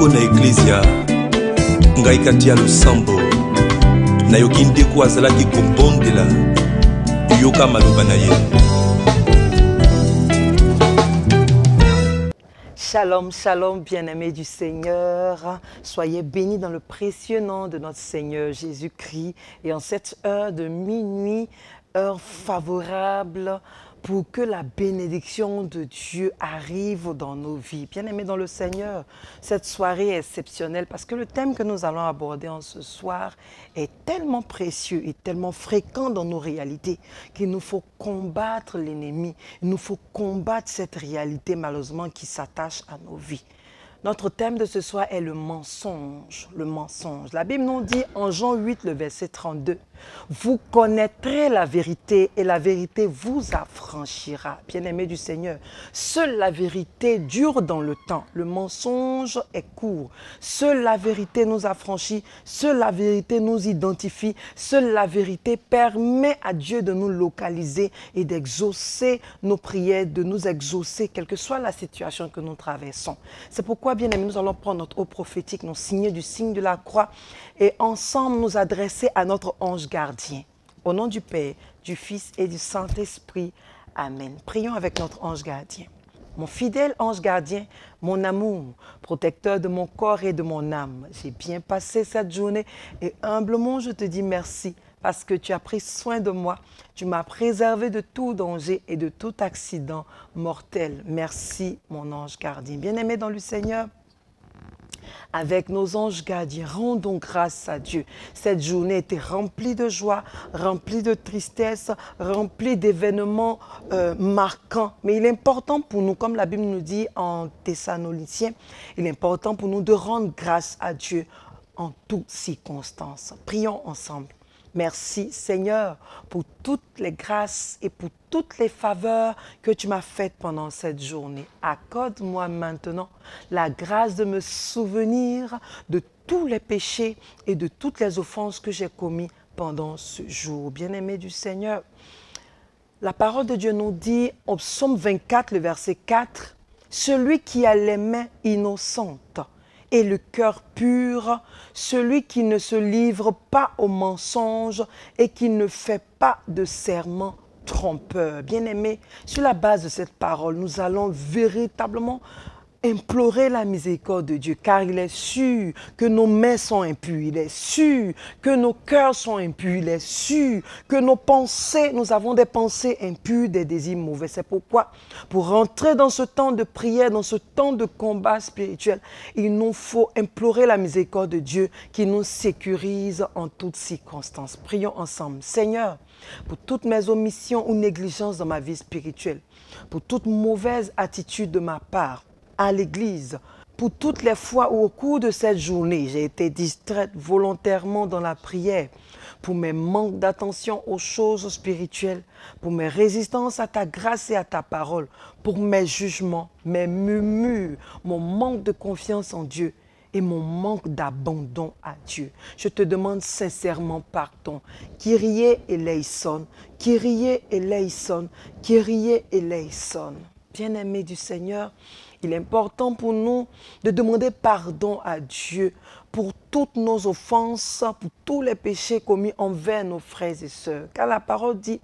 kitoko na eklezia ngai kati ya losambo nayoki ndeko azalaki kobondela yoka maloba na ye. Shalom, shalom, bien-aimés du Seigneur. Soyez bénis dans le précieux nom de notre Seigneur Jésus-Christ. Et en cette heure de minuit, heure favorable pour que la bénédiction de Dieu arrive dans nos vies. Bien-aimés dans le Seigneur, cette soirée est exceptionnelle parce que le thème que nous allons aborder en ce soir est tellement précieux et tellement fréquent dans nos réalités qu'il nous faut combattre l'ennemi. Il nous faut combattre cette réalité malheureusement qui s'attache à nos vies. Notre thème de ce soir est le mensonge. Le mensonge. La Bible nous dit en Jean 8, le verset 32, « Vous connaîtrez la vérité et la vérité vous affranchira. » Bien-aimés du Seigneur, seule la vérité dure dans le temps. Le mensonge est court. Seule la vérité nous affranchit. Seule la vérité nous identifie. Seule la vérité permet à Dieu de nous localiser et d'exaucer nos prières, de nous exaucer, quelle que soit la situation que nous traversons. C'est pourquoi, bien-aimés, nous allons prendre notre eau prophétique, nous signer du signe de la croix et ensemble nous adresser à notre ange gardien. Au nom du Père, du Fils et du Saint-Esprit. Amen. Prions avec notre ange gardien. Mon fidèle ange gardien, mon amour, protecteur de mon corps et de mon âme, j'ai bien passé cette journée et humblement je te dis merci parce que tu as pris soin de moi. Tu m'as préservé de tout danger et de tout accident mortel. Merci, mon ange gardien. Bien-aimé dans le Seigneur, avec nos anges gardiens, rendons grâce à Dieu. Cette journée était remplie de joie, remplie de tristesse, remplie d'événements marquants. Mais il est important pour nous, comme la Bible nous dit en Thessaloniciens, il est important pour nous de rendre grâce à Dieu en toutes circonstances. Prions ensemble. Merci Seigneur pour toutes les grâces et pour toutes les faveurs que tu m'as faites pendant cette journée. Accorde-moi maintenant la grâce de me souvenir de tous les péchés et de toutes les offenses que j'ai commis pendant ce jour. Bien-aimé du Seigneur, la parole de Dieu nous dit au psaume 24, le verset 4, « Celui qui a les mains innocentes et le cœur pur, celui qui ne se livre pas au mensonge et qui ne fait pas de serment trompeur. » Bien-aimés, sur la base de cette parole, nous allons véritablement implorer la miséricorde de Dieu, car il est sûr que nos mains sont impures, il est sûr que nos cœurs sont impurs, il est sûr que nos pensées, nous avons des pensées impures, des désirs mauvais. C'est pourquoi, pour rentrer dans ce temps de prière, dans ce temps de combat spirituel, il nous faut implorer la miséricorde de Dieu qui nous sécurise en toutes circonstances. Prions ensemble. Seigneur, pour toutes mes omissions ou négligences dans ma vie spirituelle, pour toute mauvaise attitude de ma part, à l'église, pour toutes les fois où au cours de cette journée, j'ai été distraite volontairement dans la prière, pour mes manques d'attention aux choses spirituelles, pour mes résistances à ta grâce et à ta parole, pour mes jugements, mes murmures, mon manque de confiance en Dieu et mon manque d'abandon à Dieu. Je te demande sincèrement pardon. Kyrie eleison, Kyrie eleison, Kyrie eleison. Bien-aimés du Seigneur, il est important pour nous de demander pardon à Dieu pour toutes nos offenses, pour tous les péchés commis envers nos frères et sœurs. Car la parole dit,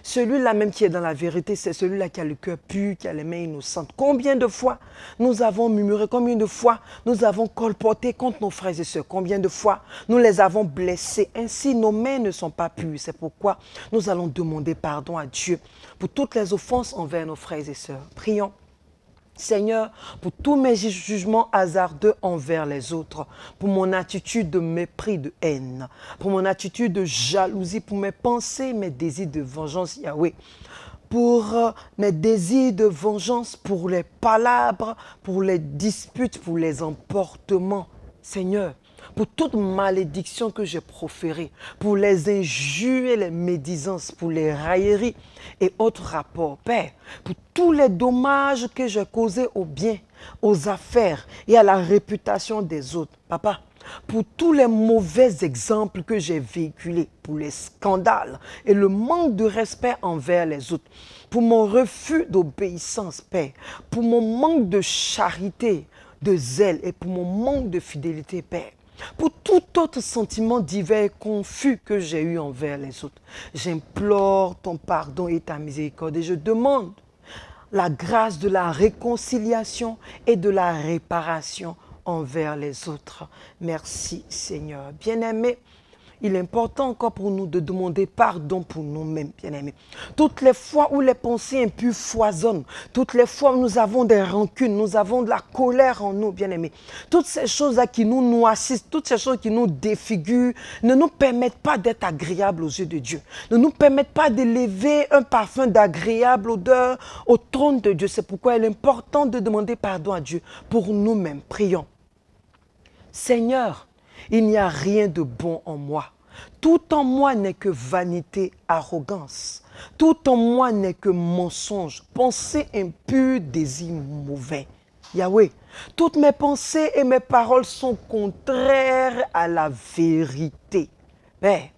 celui-là même qui est dans la vérité, c'est celui-là qui a le cœur pur, qui a les mains innocentes. Combien de fois nous avons murmuré, combien de fois nous avons colporté contre nos frères et sœurs, combien de fois nous les avons blessés. Ainsi, nos mains ne sont pas pures. C'est pourquoi nous allons demander pardon à Dieu pour toutes les offenses envers nos frères et sœurs. Prions. Seigneur, pour tous mes jugements hasardeux envers les autres, pour mon attitude de mépris, de haine, pour mon attitude de jalousie, pour mes pensées, mes désirs de vengeance, Yahweh, pour mes désirs de vengeance, pour les palabres, pour les disputes, pour les emportements. Seigneur, pour toute malédiction que j'ai proférée, pour les injures et les médisances, pour les railleries et autres rapports. Père, pour tous les dommages que j'ai causés aux biens, aux affaires et à la réputation des autres. Papa, pour tous les mauvais exemples que j'ai véhiculés, pour les scandales et le manque de respect envers les autres, pour mon refus d'obéissance, Père, pour mon manque de charité, de zèle et pour mon manque de fidélité, Père. Pour tout autre sentiment divers et confus que j'ai eu envers les autres, j'implore ton pardon et ta miséricorde et je demande la grâce de la réconciliation et de la réparation envers les autres. Merci Seigneur. Bien-aimés, il est important encore pour nous de demander pardon pour nous-mêmes, bien-aimés. Toutes les fois où les pensées impures foisonnent, toutes les fois où nous avons des rancunes, nous avons de la colère en nous, bien-aimés. Toutes ces choses-là qui nous noircissent, toutes ces choses qui nous défigurent, ne nous permettent pas d'être agréables aux yeux de Dieu. Ne nous permettent pas d'élever un parfum d'agréable odeur au trône de Dieu. C'est pourquoi il est important de demander pardon à Dieu pour nous-mêmes. Prions. Seigneur, il n'y a rien de bon en moi. Tout en moi n'est que vanité, arrogance. Tout en moi n'est que mensonge, pensée impure, désir mauvais. Yahweh, toutes mes pensées et mes paroles sont contraires à la vérité. Père,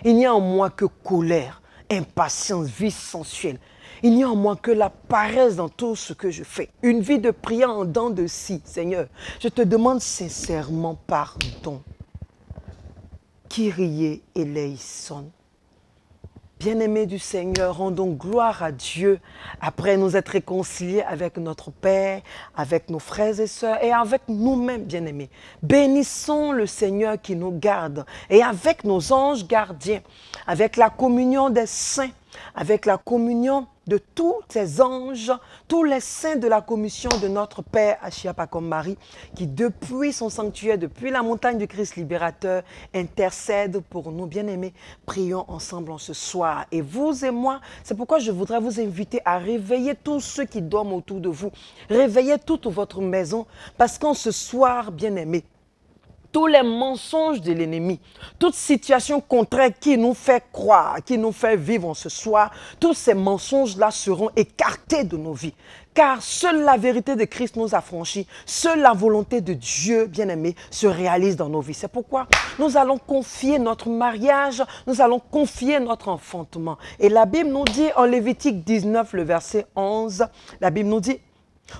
il n'y a en moi que colère, impatience, vie sensuelle. Il n'y a en moi que la paresse dans tout ce que je fais. Une vie de prière en dents de scie. Seigneur, je te demande sincèrement pardon. Kyrie eleison. Bien-aimés du Seigneur, rendons gloire à Dieu après nous être réconciliés avec notre Père, avec nos frères et sœurs et avec nous-mêmes, bien-aimés. Bénissons le Seigneur qui nous garde et avec nos anges gardiens, avec la communion des saints, avec la communion de tous ces anges, tous les saints de la commission de notre Père Achiapakom Marie, qui depuis son sanctuaire, depuis la montagne du Christ libérateur, intercède pour nous. Bien-aimés, prions ensemble en ce soir. Et vous et moi, c'est pourquoi je voudrais vous inviter à réveiller tous ceux qui dorment autour de vous. Réveillez toute votre maison, parce qu'en ce soir, bien-aimés, tous les mensonges de l'ennemi, toute situation contraire qui nous fait croire, qui nous fait vivre en ce soir, tous ces mensonges-là seront écartés de nos vies. Car seule la vérité de Christ nous a franchis, seule la volonté de Dieu, bien-aimé, se réalise dans nos vies. C'est pourquoi nous allons confier notre mariage, nous allons confier notre enfantement. Et la Bible nous dit en Lévitique 19, le verset 11, la Bible nous dit: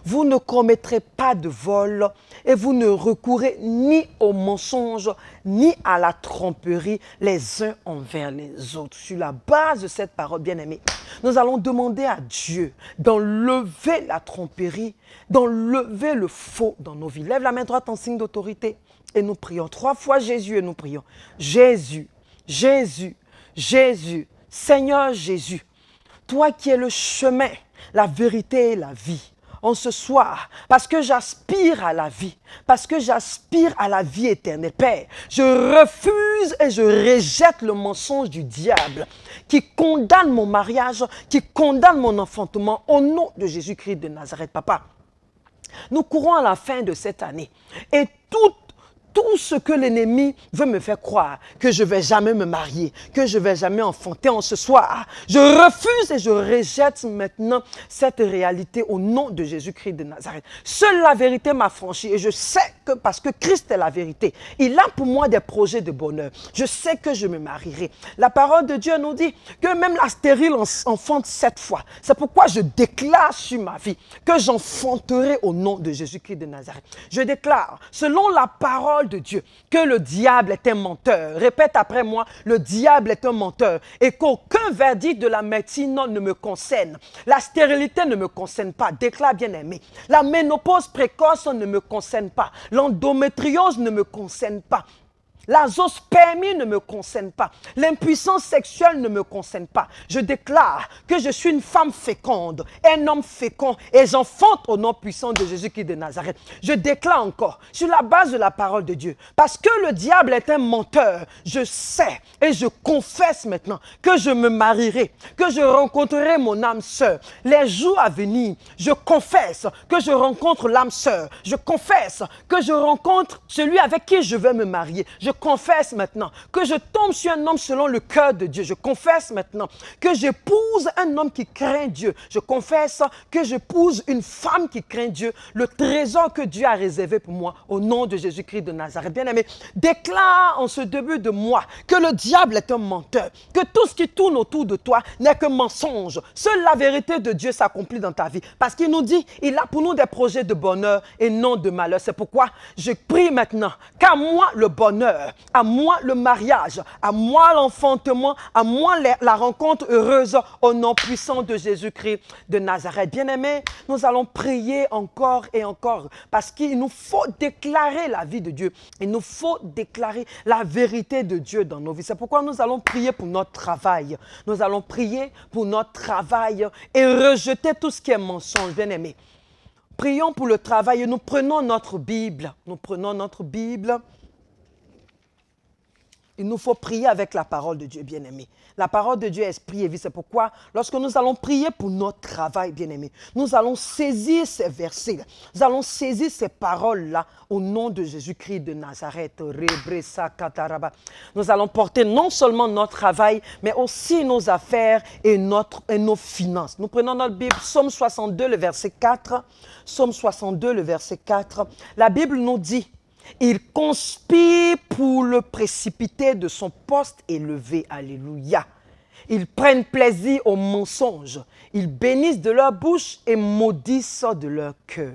vous ne commettrez pas de vol et vous ne recourez ni au mensonge ni à la tromperie les uns envers les autres. Sur la base de cette parole, bien-aimée, nous allons demander à Dieu d'enlever la tromperie, d'enlever le faux dans nos vies. Lève la main droite en signe d'autorité et nous prions 3 fois Jésus et nous prions. Jésus, Jésus, Jésus, Seigneur Jésus, toi qui es le chemin, la vérité et la vie. En ce soir, parce que j'aspire à la vie, parce que j'aspire à la vie éternelle. Père, je refuse et je rejette le mensonge du diable qui condamne mon mariage, qui condamne mon enfantement au nom de Jésus-Christ de Nazareth. Papa, nous courons à la fin de cette année et tout ce que l'ennemi veut me faire croire, que je ne vais jamais me marier, que je ne vais jamais enfanter en ce soir, je refuse et je rejette maintenant cette réalité au nom de Jésus-Christ de Nazareth. Seule la vérité m'a franchi et je sais que parce que Christ est la vérité, il a pour moi des projets de bonheur. Je sais que je me marierai. La parole de Dieu nous dit que même la stérile enfante 7 fois. C'est pourquoi je déclare sur ma vie que j'enfanterai au nom de Jésus-Christ de Nazareth. Je déclare, selon la parole de Dieu, que le diable est un menteur. Répète après moi, le diable est un menteur et qu'aucun verdict de la médecine ne me concerne. La stérilité ne me concerne pas. Déclare bien-aimé. La ménopause précoce ne me concerne pas. L'endométriose ne me concerne pas. La zoospermie ne me concerne pas. L'impuissance sexuelle ne me concerne pas. Je déclare que je suis une femme féconde, un homme fécond et j'enfante au nom puissant de Jésus-Christ de Nazareth. Je déclare encore, sur la base de la parole de Dieu, parce que le diable est un menteur, je sais et je confesse maintenant que je me marierai, que je rencontrerai mon âme sœur. Les jours à venir, je confesse que je rencontre l'âme sœur. Je confesse que je rencontre celui avec qui je vais me marier. Je Je confesse maintenant que je tombe sur un homme selon le cœur de Dieu. Je confesse maintenant que j'épouse un homme qui craint Dieu. Je confesse que j'épouse une femme qui craint Dieu, le trésor que Dieu a réservé pour moi au nom de Jésus-Christ de Nazareth. Bien-aimé, déclare en ce début de mois que le diable est un menteur, que tout ce qui tourne autour de toi n'est que mensonge. Seule la vérité de Dieu s'accomplit dans ta vie parce qu'il nous dit, il a pour nous des projets de bonheur et non de malheur. C'est pourquoi je prie maintenant qu'à moi le bonheur, à moi le mariage, à moi l'enfantement, à moi la rencontre heureuse au nom puissant de Jésus-Christ de Nazareth. Bien-aimés, nous allons prier encore et encore parce qu'il nous faut déclarer la vie de Dieu. Il nous faut déclarer la vérité de Dieu dans nos vies. C'est pourquoi nous allons prier pour notre travail. Nous allons prier pour notre travail et rejeter tout ce qui est mensonge, bien-aimés. Prions pour le travail et nous prenons notre Bible. Nous prenons notre Bible. Il nous faut prier avec la parole de Dieu, bien-aimé. La parole de Dieu est esprit et vie. C'est pourquoi, lorsque nous allons prier pour notre travail, bien-aimé, nous allons saisir ces versets, nous allons saisir ces paroles-là au nom de Jésus-Christ de Nazareth. Nous allons porter non seulement notre travail, mais aussi nos affaires et nos finances. Nous prenons notre Bible, Psaume 62, le verset 4. Psaume 62, le verset 4. La Bible nous dit: il conspire pour le précipiter de son poste élevé. Alléluia. Ils prennent plaisir aux mensonges. Ils bénissent de leur bouche et maudissent de leur cœur.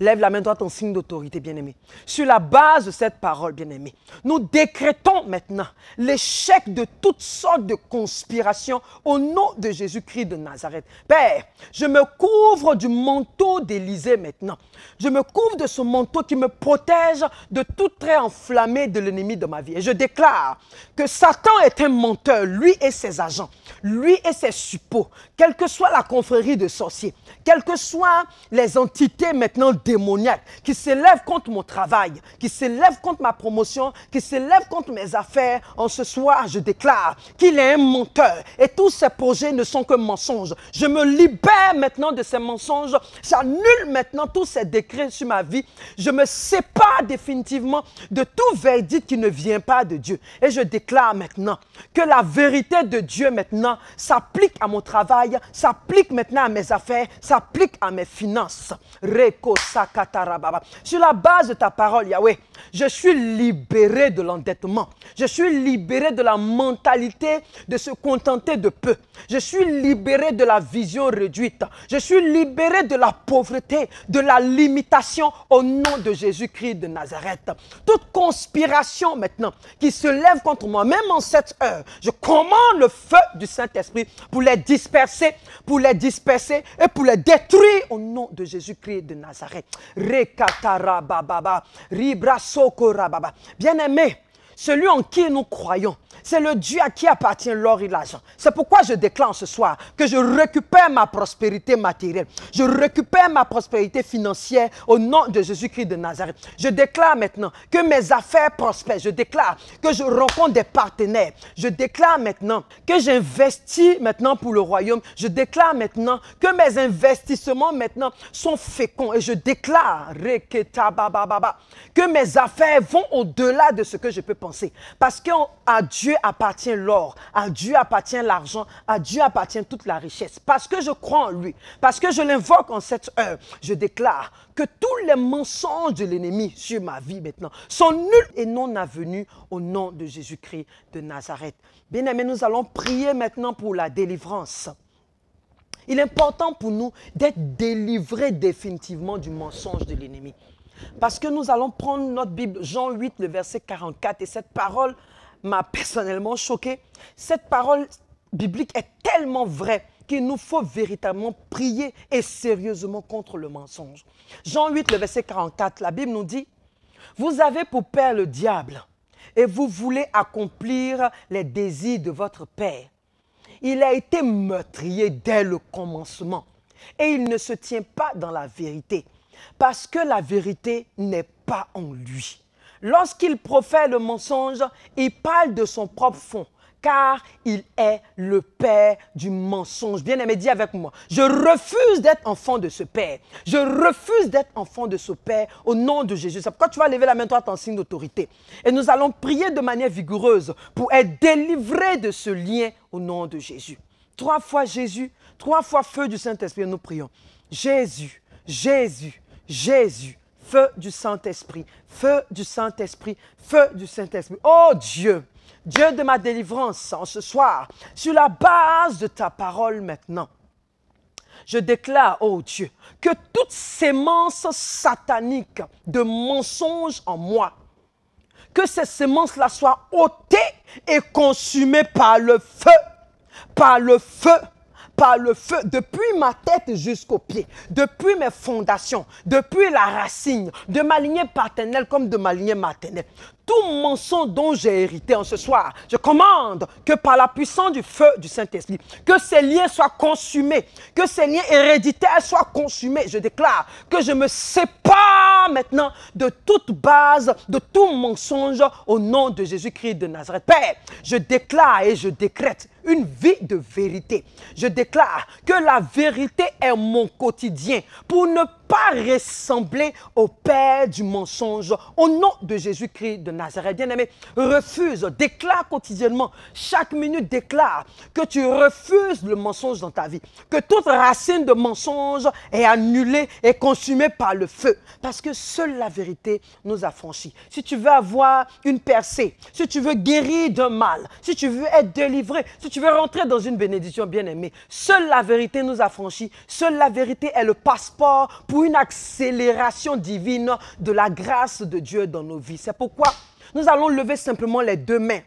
Lève la main droite en signe d'autorité, bien-aimé. Sur la base de cette parole, bien-aimé, nous décrétons maintenant l'échec de toutes sortes de conspirations au nom de Jésus-Christ de Nazareth. Père, je me couvre du manteau d'Élisée maintenant. Je me couvre de ce manteau qui me protège de tout trait enflammé de l'ennemi de ma vie. Et je déclare que Satan est un menteur, lui et ses agents, lui et ses suppôts, quelle que soit la confrérie de sorciers, quelles que soient les entités maintenant démoniaques qui s'élèvent contre mon travail, qui s'élèvent contre ma promotion, qui s'élèvent contre mes affaires. En ce soir, je déclare qu'il est un menteur et tous ses projets ne sont que mensonges. Je me libère maintenant de ces mensonges. J'annule maintenant tous ces décrets sur ma vie. Je me sépare définitivement de tout verdict qui ne vient pas de Dieu. Et je déclare maintenant que la vérité de Dieu maintenant s'applique à mon travail, s'applique maintenant à mes affaires, s'applique à mes finances. Sur la base de ta parole, Yahweh, je suis libéré de l'endettement. Je suis libéré de la mentalité de se contenter de peu. Je suis libéré de la vision réduite. Je suis libéré de la pauvreté, de la limitation au nom de Jésus-Christ de Nazareth. Toute conspiration maintenant qui se lève contre moi, même en cette heure, je commande le feu du Saint-Esprit pour les disperser et pour les détruire au nom de Jésus-Christ de Nazareth. Bien-aimé, celui en qui nous croyons, c'est le Dieu à qui appartient l'or et l'argent. C'est pourquoi je déclare ce soir que je récupère ma prospérité matérielle. Je récupère ma prospérité financière au nom de Jésus-Christ de Nazareth. Je déclare maintenant que mes affaires prospèrent. Je déclare que je rencontre des partenaires. Je déclare maintenant que j'investis maintenant pour le royaume. Je déclare maintenant que mes investissements maintenant sont féconds. Et je déclare que mes affaires vont au-delà de ce que je peux penser. Parce qu'à Dieu appartient l'or, à Dieu appartient l'argent, à Dieu appartient toute la richesse. Parce que je crois en lui, parce que je l'invoque en cette heure, je déclare que tous les mensonges de l'ennemi sur ma vie maintenant sont nuls et non avenus au nom de Jésus-Christ de Nazareth. Bien-aimés, nous allons prier maintenant pour la délivrance. Il est important pour nous d'être délivrés définitivement du mensonge de l'ennemi. Parce que nous allons prendre notre Bible, Jean 8, le verset 44, et cette parole m'a personnellement choqué. Cette parole biblique est tellement vraie qu'il nous faut véritablement prier et sérieusement contre le mensonge. Jean 8, le verset 44, la Bible nous dit: vous avez pour père le diable et vous voulez accomplir les désirs de votre père. Il a été meurtrier dès le commencement et il ne se tient pas dans la vérité parce que la vérité n'est pas en lui. Lorsqu'il profère le mensonge, il parle de son propre fond, car il est le père du mensonge. Bien-aimé, dis avec moi, je refuse d'être enfant de ce père. Je refuse d'être enfant de ce père au nom de Jésus. C'est pourquoi tu vas lever la main, toi, en signe d'autorité. Et nous allons prier de manière vigoureuse pour être délivrés de ce lien au nom de Jésus. 3 fois Jésus, 3 fois feu du Saint-Esprit, nous prions. Jésus, Jésus, Jésus, feu du Saint-Esprit, feu du Saint-Esprit, feu du Saint-Esprit. Oh Dieu, Dieu de ma délivrance, en ce soir, sur la base de ta parole maintenant, je déclare, oh Dieu, que toute sémence satanique de mensonges en moi, que ces sémences-là soient ôtées et consumées par le feu, par le feu, par le feu, depuis ma tête jusqu'aux pieds, depuis mes fondations, depuis la racine, de ma lignée paternelle comme de ma lignée maternelle. Tout mensonge dont j'ai hérité en ce soir, je commande que par la puissance du feu du Saint-Esprit, que ces liens soient consumés, que ces liens héréditaires soient consumés. Je déclare que je me sépare maintenant de toute base, de tout mensonge au nom de Jésus-Christ de Nazareth. Père, je déclare et je décrète une vie de vérité. Je déclare que la vérité est mon quotidien pour ne pas ressembler au père du mensonge. Au nom de Jésus-Christ de Nazareth, bien-aimé, refuse, déclare quotidiennement, chaque minute déclare que tu refuses le mensonge dans ta vie, que toute racine de mensonge est annulée et consumée par le feu, parce que seule la vérité nous affranchit. Si tu veux avoir une percée, si tu veux guérir d'un mal, si tu veux être délivré, si tu veux rentrer dans une bénédiction, bien-aimé, seule la vérité nous affranchit, seule la vérité est le passeport pour une accélération divine de la grâce de Dieu dans nos vies. C'est pourquoi nous allons lever simplement les 2 mains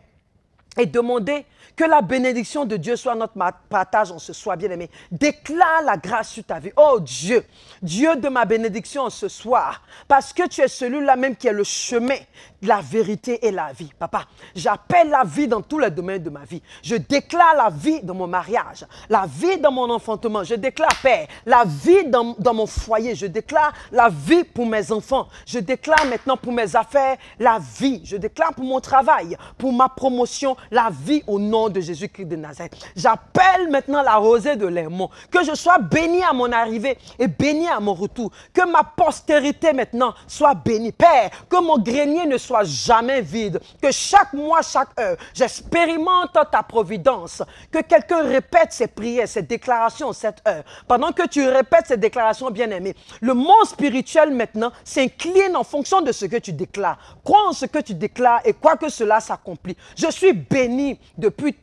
et demander que la bénédiction de Dieu soit notre partage en ce soir, bien-aimé. Déclare la grâce sur ta vie. Oh Dieu, Dieu de ma bénédiction en ce soir, parce que tu es celui-là même qui est le chemin, la vérité et la vie. Papa, j'appelle la vie dans tous les domaines de ma vie. Je déclare la vie dans mon mariage, la vie dans mon enfantement. Je déclare, Père, la vie dans mon foyer. Je déclare la vie pour mes enfants. Je déclare maintenant pour mes affaires, la vie. Je déclare pour mon travail, pour ma promotion, la vie au nom de Jésus-Christ de Nazareth. J'appelle maintenant la rosée de l'Hermon, que je sois béni à mon arrivée et béni à mon retour, que ma postérité maintenant soit bénie. Père, que mon grenier ne soit jamais vide, que chaque mois, chaque heure, j'expérimente ta providence, que quelqu'un répète ses prières, ses déclarations cette heure. Pendant que tu répètes ces déclarations, bien-aimé, le monde spirituel maintenant s'incline en fonction de ce que tu déclares. Crois en ce que tu déclares et crois que cela s'accomplit. Je suis béni depuis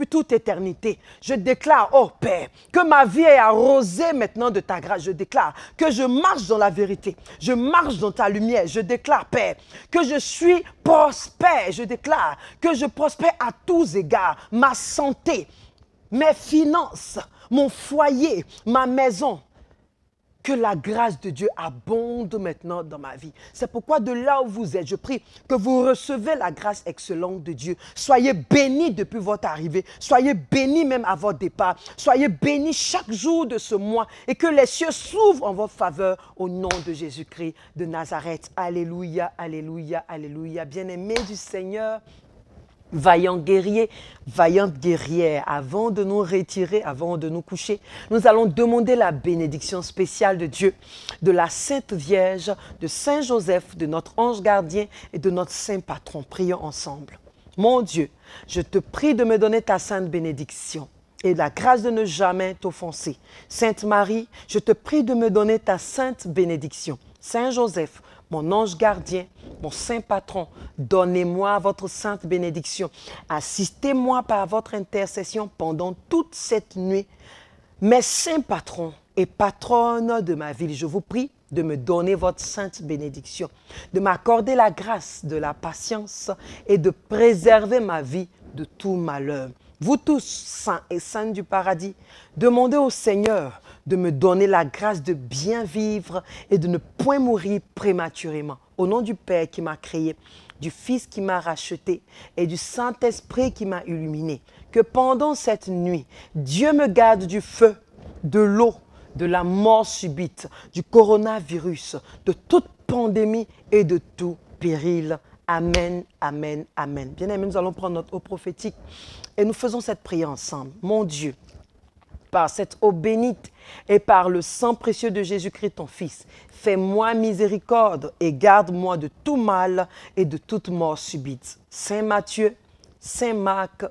toute éternité. Je déclare, oh Père, que ma vie est arrosée maintenant de ta grâce. Je déclare que je marche dans la vérité. Je marche dans ta lumière. Je déclare, Père, que je suis prospère. Je déclare que je prospère à tous égards. Ma santé, mes finances, mon foyer, ma maison. Que la grâce de Dieu abonde maintenant dans ma vie. C'est pourquoi de là où vous êtes, je prie que vous recevez la grâce excellente de Dieu. Soyez bénis depuis votre arrivée. Soyez bénis même à votre départ. Soyez bénis chaque jour de ce mois et que les cieux s'ouvrent en votre faveur au nom de Jésus-Christ de Nazareth. Alléluia, alléluia, alléluia. Bien-aimés du Seigneur, vaillants guerriers, vaillantes guerrières, avant de nous retirer, avant de nous coucher, nous allons demander la bénédiction spéciale de Dieu, de la Sainte Vierge, de Saint Joseph, de notre ange gardien et de notre Saint Patron. Prions ensemble. Mon Dieu, je te prie de me donner ta sainte bénédiction et la grâce de ne jamais t'offenser. Sainte Marie, je te prie de me donner ta sainte bénédiction. Saint Joseph, mon ange gardien, mon saint patron, donnez-moi votre sainte bénédiction. Assistez-moi par votre intercession pendant toute cette nuit. Mes saints patrons et patronnes de ma ville, je vous prie de me donner votre sainte bénédiction, de m'accorder la grâce de la patience et de préserver ma vie de tout malheur. Vous tous, saints et saintes du paradis, demandez au Seigneur de me donner la grâce de bien vivre et de ne point mourir prématurément. Au nom du Père qui m'a créé, du Fils qui m'a racheté et du Saint-Esprit qui m'a illuminé, que pendant cette nuit, Dieu me garde du feu, de l'eau, de la mort subite, du coronavirus, de toute pandémie et de tout péril. Amen, amen, amen. Bien-aimés, nous allons prendre notre eau prophétique et nous faisons cette prière ensemble. Mon Dieu, par cette eau bénite et par le sang précieux de Jésus-Christ, ton Fils, fais-moi miséricorde et garde-moi de tout mal et de toute mort subite. Saint Matthieu, Saint Marc,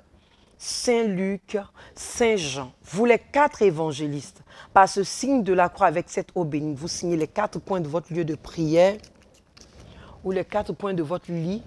Saint Luc, Saint Jean, vous les 4 évangélistes, par ce signe de la croix avec cette eau bénite, vous signez les 4 points de votre lieu de prière ou les 4 points de votre lit.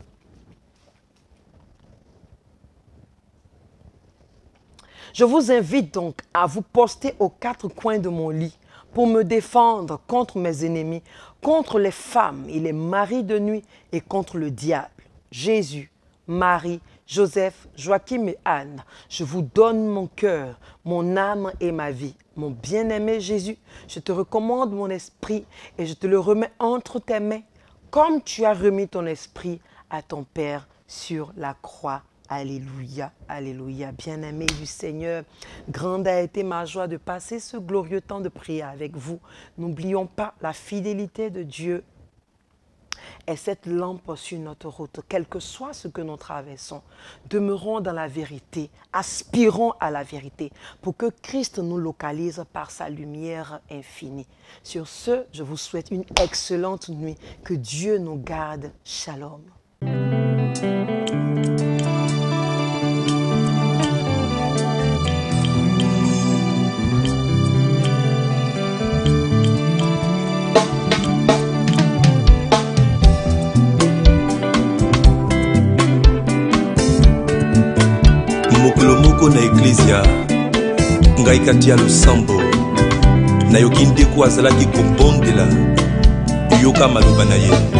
Je vous invite donc à vous poster aux 4 coins de mon lit pour me défendre contre mes ennemis, contre les femmes et les maris de nuit et contre le diable. Jésus, Marie, Joseph, Joachim et Anne, je vous donne mon cœur, mon âme et ma vie. Mon bien-aimé Jésus, je te recommande mon esprit et je te le remets entre tes mains, comme tu as remis ton esprit à ton Père sur la croix. Alléluia, alléluia. Bien-aimé du Seigneur, grande a été ma joie de passer ce glorieux temps de prière avec vous. N'oublions pas la fidélité de Dieu est cette lampe sur notre route. Quel que soit ce que nous traversons, demeurons dans la vérité, aspirons à la vérité pour que Christ nous localise par sa lumière infinie. Sur ce, je vous souhaite une excellente nuit. Que Dieu nous garde. Shalom. Na eklezia ngai kati ya losambo nayoki ndeko azalaki kobondela yoka maloba na ye.